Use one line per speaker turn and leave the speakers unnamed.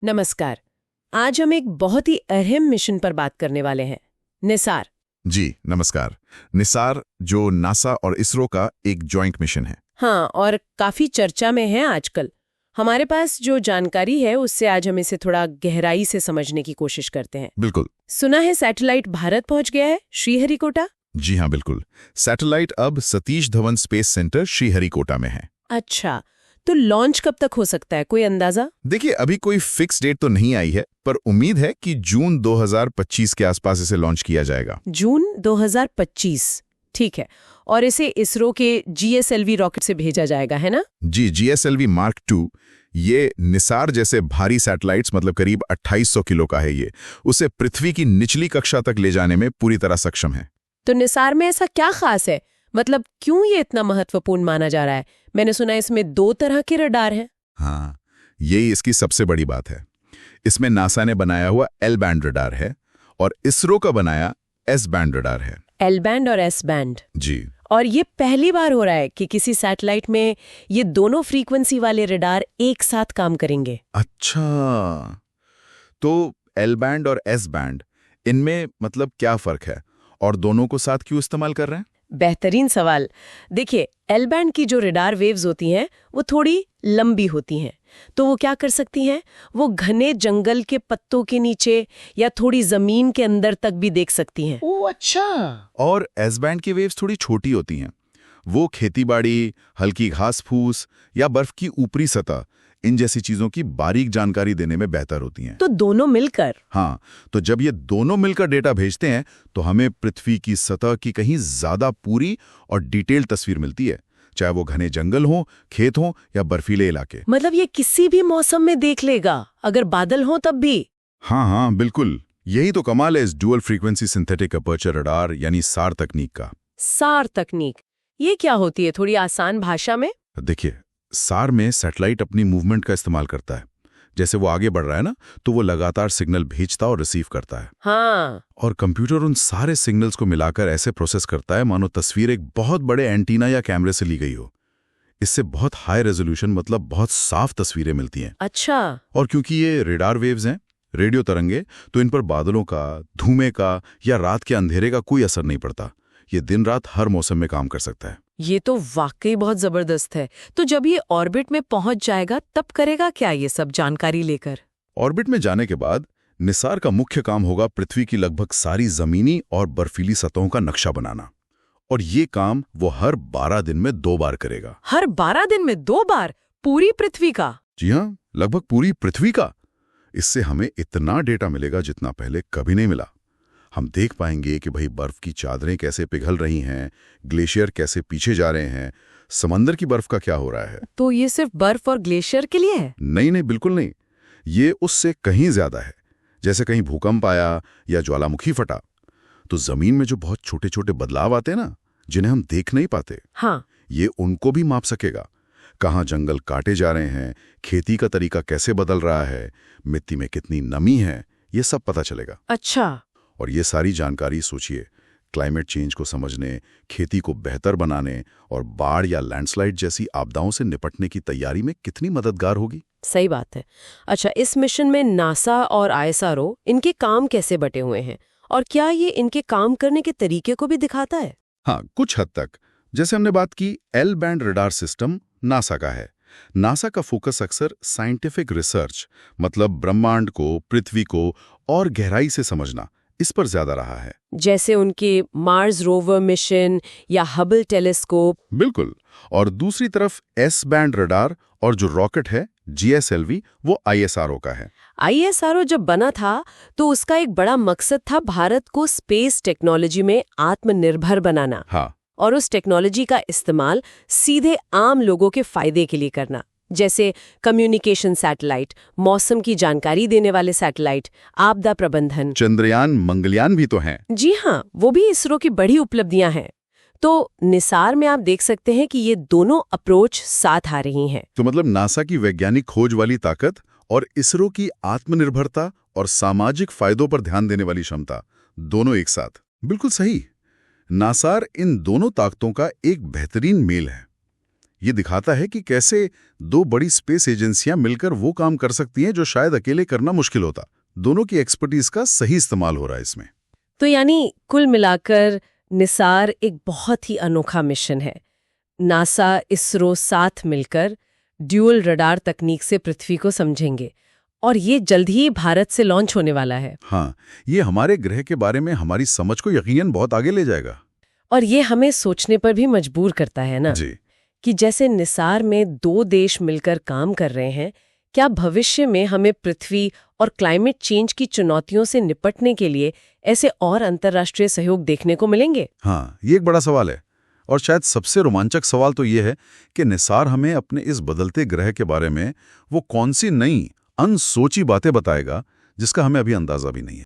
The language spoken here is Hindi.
नमस्कार। आज हम एक बहुत ही अहम मिशन पर बात करने वाले हैं, निसार।
जी नमस्कार। निसार जो नासा और इसरो का एक जॉइंट मिशन है।
हाँ, और काफी चर्चा में है आजकल। हमारे पास जो जानकारी है उससे आज हम इसे थोड़ा गहराई से समझने की कोशिश करते हैं।
बिल्कुल।
सुना है सैटेलाइट भारत पहुंच गया है, श्रीहरिकोटा।
जी हाँ बिल्कुल। सैटेलाइट अब सतीश धवन स्पेस सेंटर श्रीहरिकोटा में है।
अच्छा, तो लॉन्च कब तक हो सकता है, कोई अंदाजा?
देखिए अभी कोई फिक्स डेट तो नहीं आई है, पर उम्मीद है कि जून 2025 के आसपास इसे लॉन्च किया जाएगा।
जून 2025, ठीक है। और इसे इसरो के GSLV रॉकेट से भेजा जाएगा, है ना?
जी, GSLV Mark 2। ये निसार जैसे भारी सैटेलाइट्स, मतलब करीब 2800 किलो का है, ये उसे पृथ्वी की निचली कक्षा तक ले जाने में पूरी तरह सक्षम है।
तो निसार में ऐसा क्या खास है, मतलब क्यों ये इतना महत्वपूर्ण माना जा रहा है? मैंने सुना है इसमें 2 तरह के रडार हैं।
हाँ, यही इसकी सबसे बड़ी बात है। इसमें नासा ने बनाया हुआ L बैंड रडार है और इसरो का बनाया S बैंड रडार है।
L बैंड और S बैंड।
जी।
और ये पहली बार हो रहा है कि किसी सैटेलाइट में ये दोनों फ्रीक्वेंसी वाले रडार एक साथ काम करेंगे।
अच्छा, तो L बैंड और S बैंड, इनमें मतलब क्या फर्क है और दोनों को साथ क्यों इस्तेमाल कर रहे हैं?
बेहतरीन सवाल। देखिए, L बैंड की जो रडार वेव्स होती हैं वो थोड़ी लंबी होती हैं, तो वो क्या कर सकती हैं, वो घने जंगल के पत्तों के नीचे या थोड़ी जमीन के अंदर तक भी देख सकती हैं।
ओह अच्छा। और S बैंड की वेव्स थोड़ी छोटी होती हैं। वो खेतीबाड़ी, हल्की घास फूस या बर्फ की ऊपरी सतह, इन जैसी चीजों की बारीक जानकारी देने में बेहतर होती हैं।
तो दोनों मिलकर?
हाँ, तो जब ये दोनों मिलकर डेटा भेजते हैं तो हमें पृथ्वी की सतह की कहीं ज्यादा पूरी और डिटेल्ड तस्वीर मिलती है, चाहे वो घने जंगल हो, खेत हो या बर्फीले इलाके।
मतलब ये किसी भी मौसम में देख लेगा, अगर बादल हो तब भी?
हाँ हाँ बिल्कुल, यही तो कमाल है इस dual frequency synthetic aperture radar यानी सार तकनीक का।
सार तकनीक, ये क्या होती है, थोड़ी आसान भाषा में?
देखिए, सार में सैटेलाइट अपनी मूवमेंट का इस्तेमाल करता है। जैसे वो आगे बढ़ रहा है ना, तो वो लगातार सिग्नल भेजता और रिसीव करता है।
हाँ।
और कंप्यूटर उन सारे सिग्नल्स को मिलाकर ऐसे प्रोसेस करता है मानो तस्वीर एक बहुत बड़े एंटीना या कैमरे से ली गई हो। इससे बहुत हाई रेजोल्यूशन, मतलब बहुत साफ तस्वीरें मिलती हैं।
अच्छा।
और क्योंकि ये रेडार वेव्स हैं, रेडियो तरंगे, तो इन पर बादलों का, धुएं का या रात के अंधेरे का कोई असर नहीं पड़ता। ये दिन रात हर मौसम में काम कर सकता है।
ये तो वाकई बहुत जबरदस्त है। तो जब ये ऑर्बिट में पहुंच जाएगा तब करेगा क्या ये सब जानकारी लेकर?
ऑर्बिट में जाने के बाद निसार का मुख्य काम होगा पृथ्वी की लगभग सारी जमीनी और बर्फीली सतहों का नक्शा बनाना। और ये काम वो हर 12 दिन में 2 बार करेगा।
हर 12 दिन में 2 बार? पूरी पृथ्वी का?
जी हाँ, लगभग पूरी पृथ्वी का। इससे हमें इतना डेटा मिलेगा जितना पहले कभी नहीं मिला। हम देख पाएंगे कि भाई बर्फ की चादरें कैसे पिघल रही हैं, ग्लेशियर कैसे पीछे जा रहे हैं, समंदर की बर्फ का क्या हो रहा है।
तो ये सिर्फ बर्फ और ग्लेशियर के लिए है?
नहीं नहीं, बिल्कुल नहीं। ये उससे कहीं ज्यादा है। जैसे कहीं भूकंप आया या ज्वालामुखी फटा, तो जमीन में जो बहुत छोटे छोटे बदलाव आते हैं ना, जिन्हें हम देख नहीं पाते,
हाँ,
ये उनको भी माप सकेगा। कहाँ जंगल काटे जा रहे हैं, खेती का तरीका कैसे बदल रहा है, मिट्टी में कितनी नमी है, ये सब पता चलेगा।
अच्छा।
और ये सारी जानकारी, सोचिए, क्लाइमेट चेंज को समझने, खेती को बेहतर बनाने और बाढ़ या लैंडस्लाइड जैसी आपदाओं से निपटने की तैयारी में कितनी मददगार होगी।
सही बात है। अच्छा, इस मिशन में नासा और ISRO, इनके काम कैसे बटे हुए हैं और क्या ये इनके काम करने के तरीके को भी दिखाता है?
हाँ, कुछ हद तक। जैसे हमने बात की, L band radar system NASA का है। नासा का फोकस अक्सर साइंटिफिक रिसर्च, मतलब ब्रह्मांड को, पृथ्वी को और गहराई से समझना, इस पर ज्यादा रहा है।
जैसे उनके मार्स रोवर मिशन या हबल टेलीस्कोप।
बिल्कुल। और दूसरी तरफ S बैंड रडार और जो रॉकेट है GSLV, वो ISRO का है।
ISRO जब बना था तो उसका एक बड़ा मकसद था भारत को स्पेस टेक्नोलॉजी में आत्मनिर्भर बनाना।
हाँ।
और उस टेक्नोलॉजी का इस्तेमाल सीधे आम लोगों के फायदे के लिए करना, जैसे कम्युनिकेशन सैटेलाइट, मौसम की जानकारी देने वाले सैटेलाइट, आपदा प्रबंधन।
चंद्रयान, मंगलयान भी तो हैं।
जी हाँ, वो भी इसरो की बड़ी उपलब्धियां हैं। तो निसार में आप देख सकते हैं कि ये दोनों अप्रोच साथ आ रही हैं।
तो मतलब नासा की वैज्ञानिक खोज वाली ताकत और इसरो की आत्मनिर्भरता और सामाजिक फायदों पर ध्यान देने वाली क्षमता, दोनों एक साथ। बिल्कुल सही। नासार इन दोनों ताकतों का एक बेहतरीन मेल है। ये दिखाता है कि कैसे दो बड़ी स्पेस एजेंसियां मिलकर वो काम कर सकती हैं जो शायद अकेले करना मुश्किल होता। दोनों की एक्सपर्टीज का सही इस्तेमाल हो रहा है इसमें।
तो यानी कुल मिलाकर निसार एक बहुत ही अनोखा मिशन है। नासा, इसरो साथ मिलकर ड्यूल रडार तकनीक से पृथ्वी को समझेंगे और ये जल्द ही भारत से लॉन्च होने वाला है।
हाँ, ये हमारे ग्रह के बारे में हमारी समझ को यकीनन बहुत आगे ले जाएगा।
और ये हमें सोचने पर भी मजबूर करता है ना,
जी।
कि जैसे निसार में 2 देश मिलकर काम कर रहे हैं, क्या भविष्य में हमें पृथ्वी और क्लाइमेट चेंज की चुनौतियों से निपटने के लिए ऐसे और अंतर्राष्ट्रीय सहयोग देखने को मिलेंगे?
हाँ, ये एक बड़ा सवाल है। और शायद सबसे रोमांचक सवाल तो ये है कि निसार हमें अपने इस बदलते ग्रह के बारे में वो कौन सी नई अनसोची बातें बताएगा जिसका हमें अभी अंदाजा भी नहीं है।